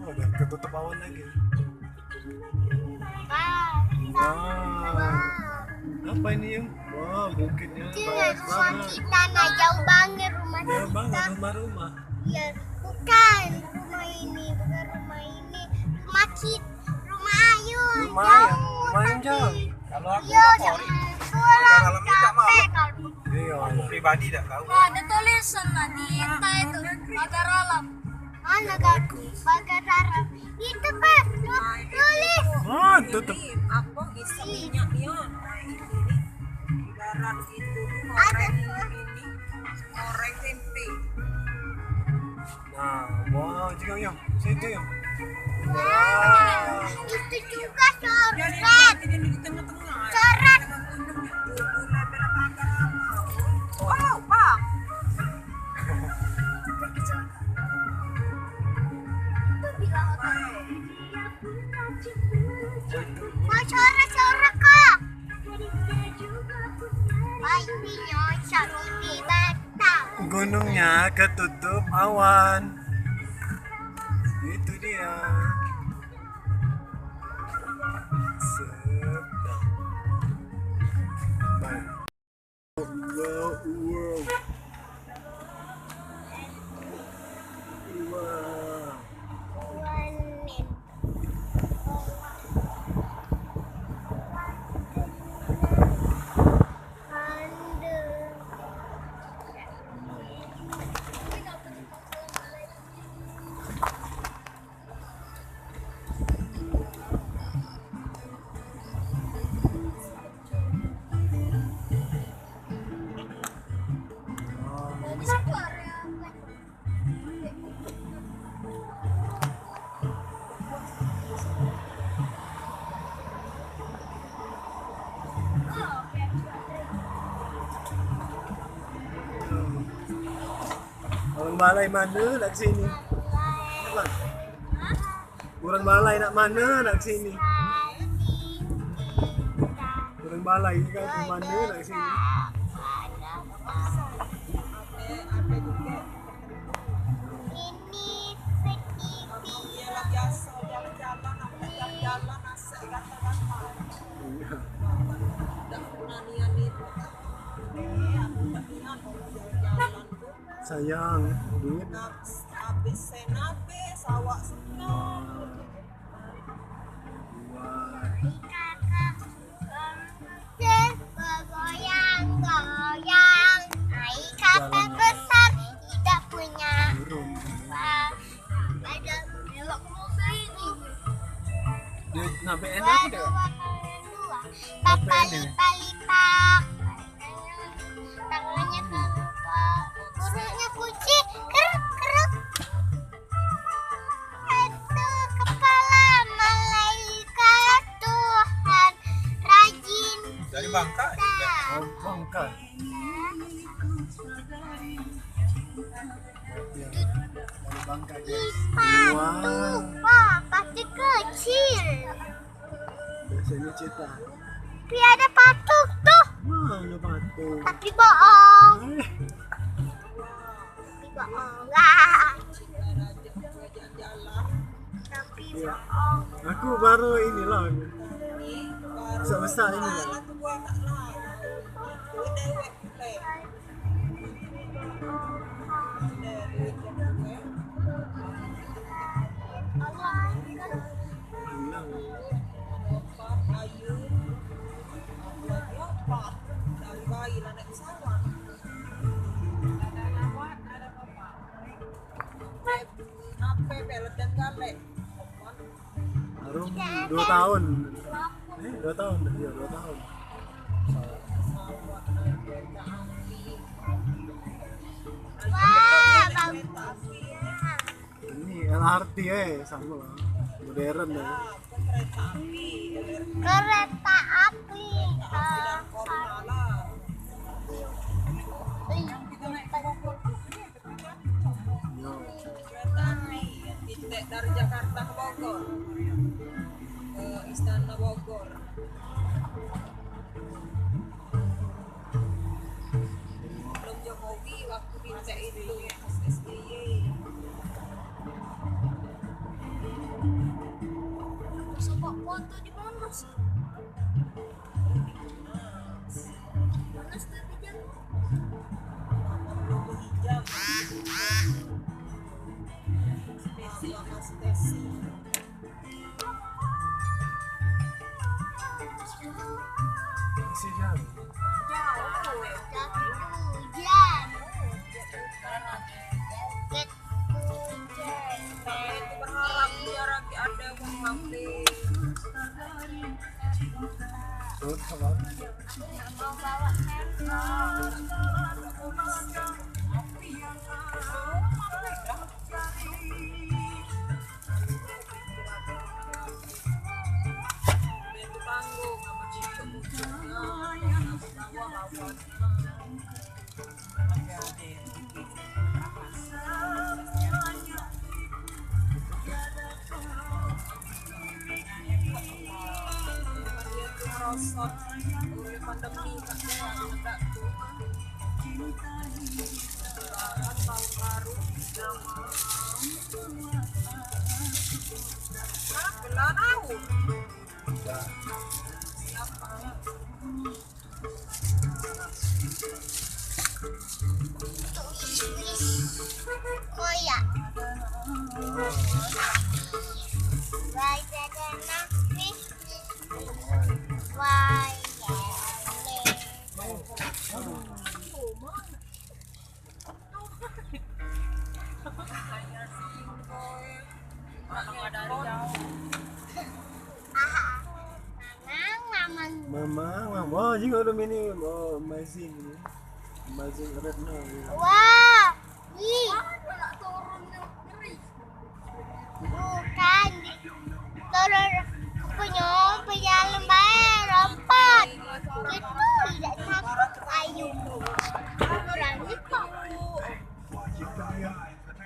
udah ketutup awan lagi. Wah, Apa ini yang? Wow, bukitnya itu bagus rumah banget. kita, nah jauh banget rumah Jauh kita. banget rumah-rumah. Ya, bukan rumah ini, bukan rumah ini. Rumah kita, rumah Ayun. Lumayan, Jauh, lumayan tapi- jauh. Kalau aku Iya, favorit, kurang malamnya tak mau. capek kalau. Iya. aku pribadi tak tahu. Ada tulisan lah di entah itu pagar alam. Mana bagar Arab? Itu Pak, tulis. Oh, tutup. Apa bisa minyak dia ibarat itu Ada goreng tempe. Nah, wow, juga yang. Situ yang. Wah, itu juga Jadi coret. di tengah-tengah. Coret. Oh, Pak. Mau coret-coret kok. Wah, ini nyosor di batang. Gunungnya ketutup awan. Itu dia. Sedap. Baik. Wow, wow. Wow. Wanin. Andel. Orang balai mana nak sini? Apa? Orang balai nak mana nak sini? Orang balai kan ke mana nak sini? Ini segitiga. Dia biasa jalan-jalan, aku jalan-jalan asik kata-kata. Tak pernah niat itu. Aku tak niat mau jalan-jalan tuh. Sayang, duit. Habis senape, sawak semua. Bergoyang-goyang, naik kapal besar, tidak punya Burung. uang. Ada belok mobil ini. Dia nak BN Dua, aku dah. dua, dua. Papa lipat-lipat. Tangannya keluar. Burungnya kucing, keruk-keruk. Satu kepala malaikat Tuhan, rajin Dari Bangka juga. Oh, bangka. Ya, dari bangka guys. sepatu. Wah, pasti kecil. Biasanya cita. Tapi ada patung tuh. Mana patung? Tapi bohong. Eh, Tapi bohong. Enggak. Tapi ya. bohong. Aku baru inilah. Besar ini lah. Aku buat tak lah. Duit dewek boleh. Hilang. Bapak, Ayu, buatnya apa? Dari bayi lah naik pesawat. Apa pelet dan galek? Harum 2 tahun. 2 tahun dah. Ya, 2 tahun. Wah, bagusnya. Ini LRT sama lah. Modern ya. Kereta api, Kereta api. malah. Ya. Kereta api titik dari Jakarta ke Bogor, ke Istana Bogor. Belum Jokowi waktu titik itu pas SBY. Spesial Mas Tesi. Masih jauh. Jauh. Tapi hujan. Jaket hujan. Saya itu berharap biar ada mengambil. Tuh, apa? Mau bawa handphone. Itu tanggung sama cicu bujunya. Bawa bawa. Dia tuh merosot oleh pandemi katanya ada tuh. Tahun baru belah tahun. Siapa? Oh ya. Why dadana fish? Why Mama, wah juga udah ini, oh amazing ini, amazing red now. Wah, ih, Nak turun ngeri. bukan turun punya lembar rompat. Itu tidak takut ayu. Berani kok.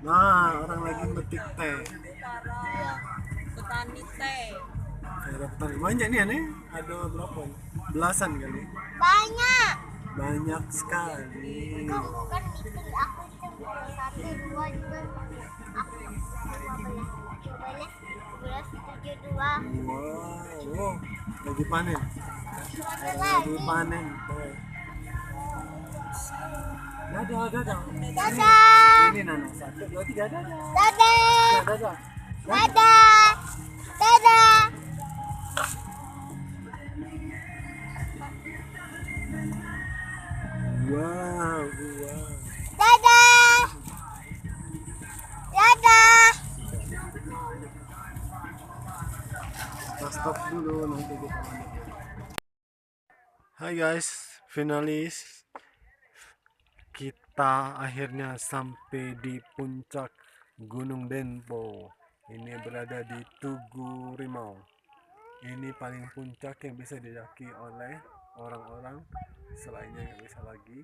Nah, orang lagi metik teh. Para petani teh. Ada petani banyak nih aneh. Ada berapa? Belasan kali. Banyak. Banyak sekali. Aku kan hitung aku hitung 1, 2, 3. Aku 12, 7, 2. Wow, lagi panen. Lagi panen teh. Dadah, dadah. Dadah. Ini Nana, 1, 2, 3, dadah. Dadah. Dadah. Dadah. Dadah. Wow. Dadah. Dadah. Kita stop dulu nanti kita lanjut. Hai guys, finalis kita akhirnya sampai di puncak Gunung Dempo. Ini berada di Tugu Rimau. Ini paling puncak yang bisa didaki oleh orang-orang, selainnya nggak bisa lagi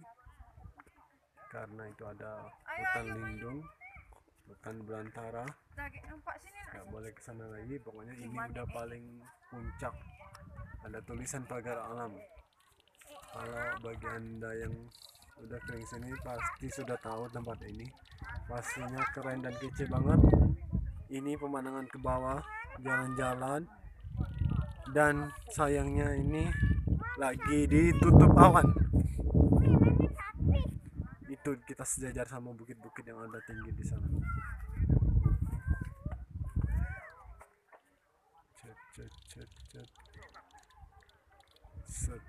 karena itu ada hutan lindung, hutan belantara, nggak boleh ke sana lagi. Pokoknya ini udah paling puncak, ada tulisan pagar alam. Kalau bagi anda yang udah kering sini pasti sudah tahu tempat ini, pastinya keren dan kece banget. Ini pemandangan ke bawah, jalan-jalan, dan sayangnya ini lagi ditutup awan. Itu kita sejajar sama bukit-bukit yang ada tinggi di sana.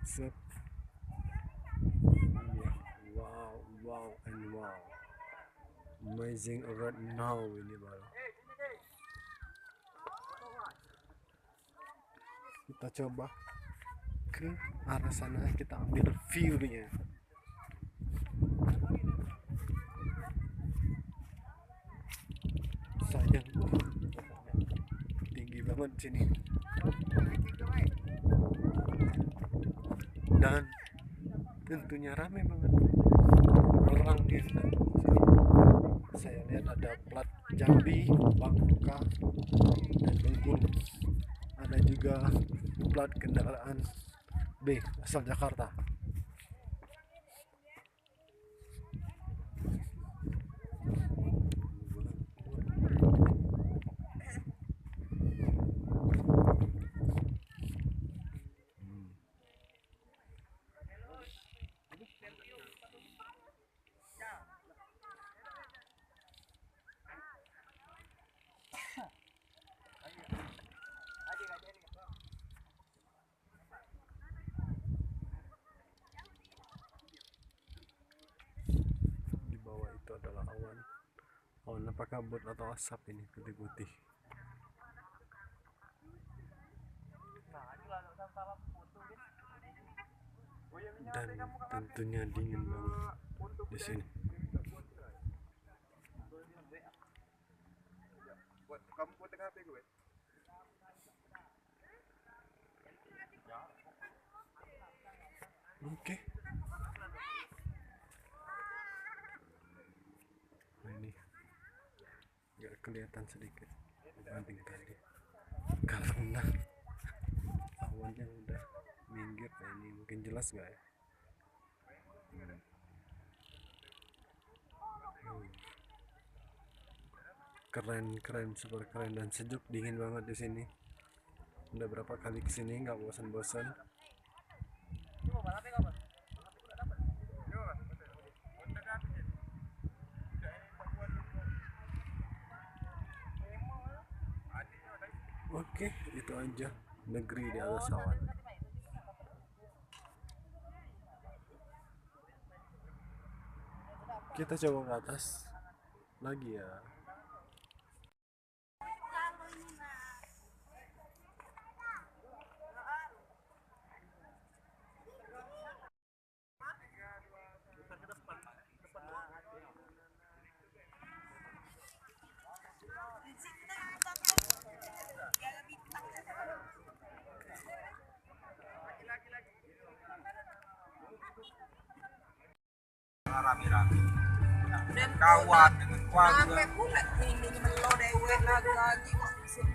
Set. Wow and wow. Amazing right now ini baru. Kita coba ke arah sana, kita ambil view-nya. Sayang tinggi banget sini, dan tentunya ramai banget orang di sini. Saya lihat ada plat Jambi, Bangka, dan Bengkulu. Ada juga plat kendaraan B asal Jakarta. pohon apa kabut atau asap ini putih-putih. Dan tentunya dingin banget di sini. Oke. Nah, ini nggak kelihatan sedikit dibanding tadi karena awannya udah minggir. Nah, ini mungkin jelas nggak ya? Keren, super keren dan sejuk, dingin banget di sini. Udah berapa kali kesini nggak bosan-bosan. Oke, itu aja negeri di atas awan. Kita coba ke atas lagi ya. Rame-rame kawan dengan keluarga. Sampai pula ini melo dewek lagi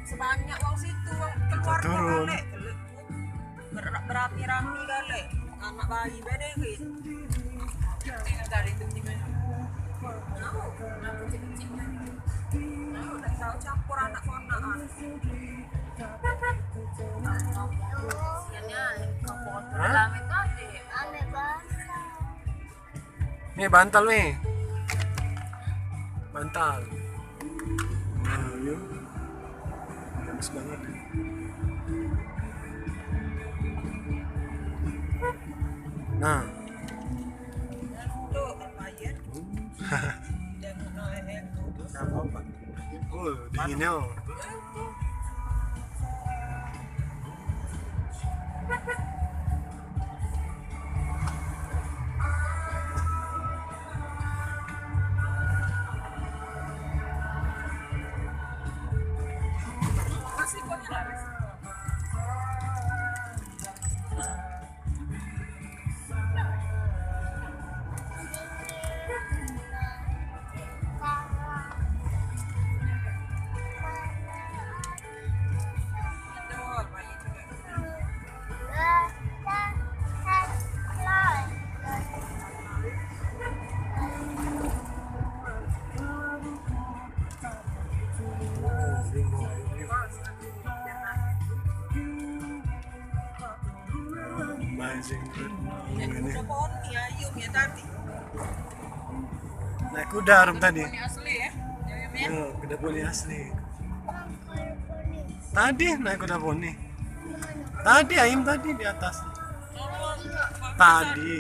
sebanyak wong situ wong keluar turun. balik berapi-rapi kali anak bayi beda gitu. Dari itu gimana? Udah tahu campur anak konaan. Hah? Ame basah. Nih bantal nih. Bantal. Nah, yuk. Bagus banget. Nah. Tuh lumayan. Dan naik Apa? Oh, dinginnya. masih kok laris. Amazing. Ini poni ayamnya tadi. Naik kuda Arum tadi. Poni asli ya. Oh, kuda poni asli. Tadi naik kuda poni. Tadi Aim tadi di atas. Tadi.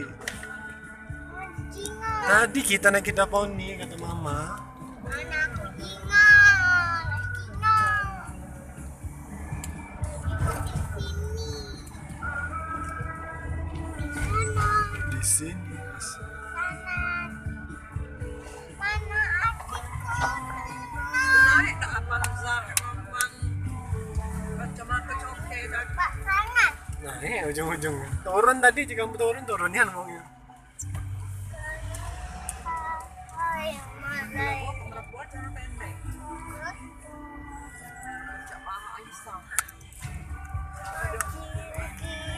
Tadi kita naik kuda poni kata mama. Mana aku ingat, Di sini. mana adikku? Naik tak apa Zar memang kacamata coke dan Pak sana. Nah, ini ujung-ujung. Turun tadi jika kamu turunian maunya. Yang mana? buat cara pendek. Cak paha Aisyah.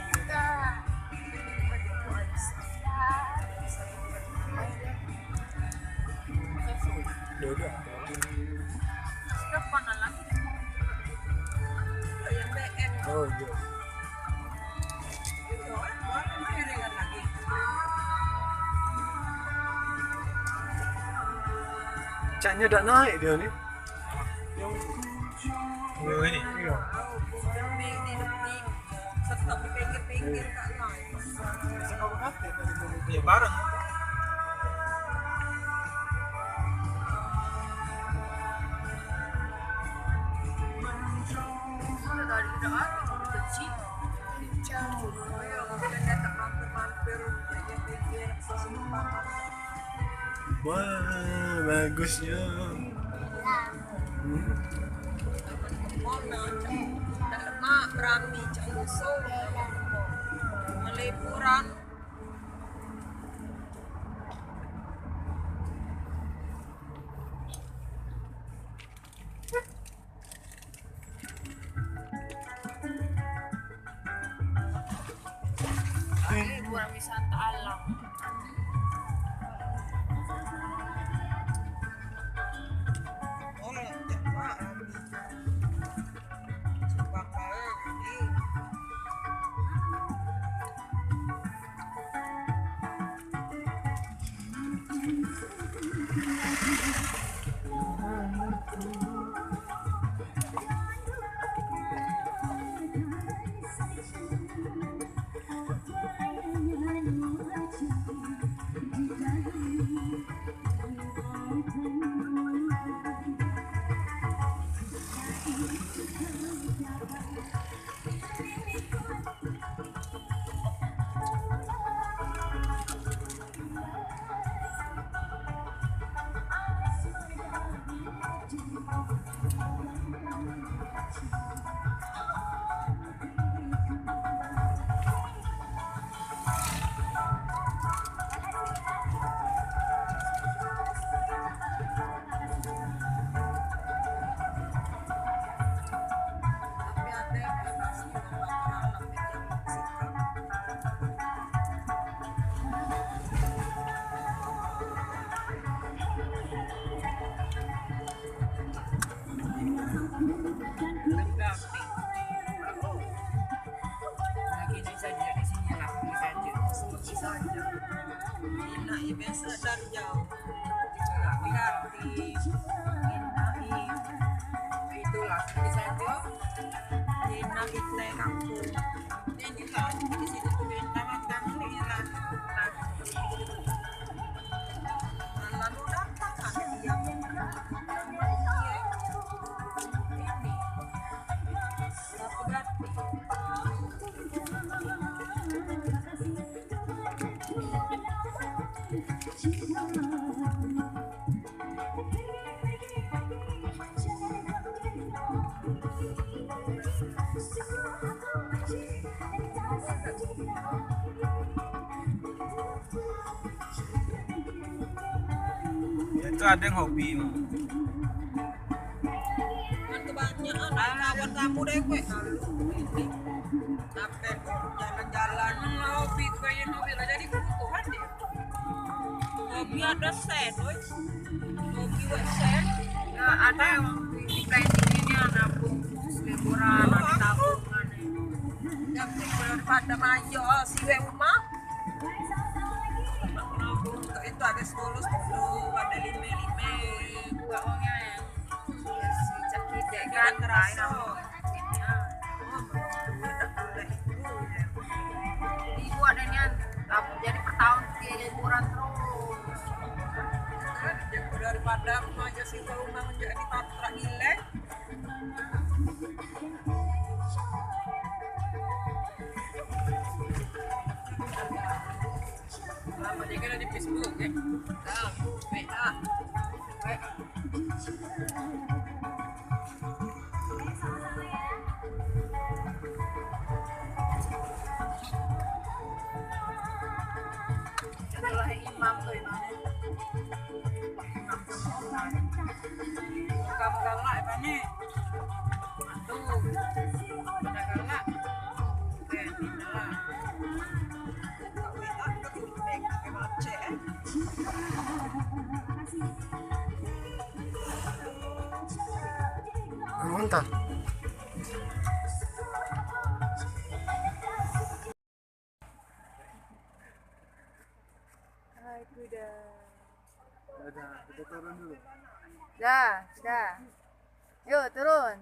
Kita. Dodo. Depan lagi. Yang BM. Oh iya. Lagi. Caknya udah naik dia nih. Oh, ini. Iya. Di tetap di pinggir-pinggir kak lain. Bisa kamu kate tadi mau Ya bareng. Wah, bagusnya. Hmm. Mana mak berami caluso meliburan liburan wisata alam. oleh mak sumpah ini tapi ada yang masih membakar alam yang sikap Lagi saja di sini lah, seperti saja. Indah ya biasa dari jauh kreatif indah Itulah seperti saja. indah kita kampung ini lah di sini tuh indah makan ini lah lalu datang kan dia ini tapi gratis Itu ada yang hobi. kan kebanyakan kawan kamu deh gue ini sampai jalan-jalan Hobi kayak hobi lah jadi kebutuhan deh. hobi ada sen woi hobi wes sen Ya, ada yang di kayak ini nabung liburan ada tabungan. yang daripada mayo si we rumah itu ada 10 ada 5 Dua orangnya yang si cakite kan terakhir ibu adanya jadi per tahun dia liburan terus. daripada mayo si we rumah menjadi patra ilek Lama dia kan di Facebook ya. nah WA Itulah imam tuh imam. Imam semua. Kamu galak apa nih? Tuh. Pada galak. Oke, inilah. WA ke pakai mace Mantap. Hai kuda. Udah, kita turun dulu. Dah, dah. Yuk turun.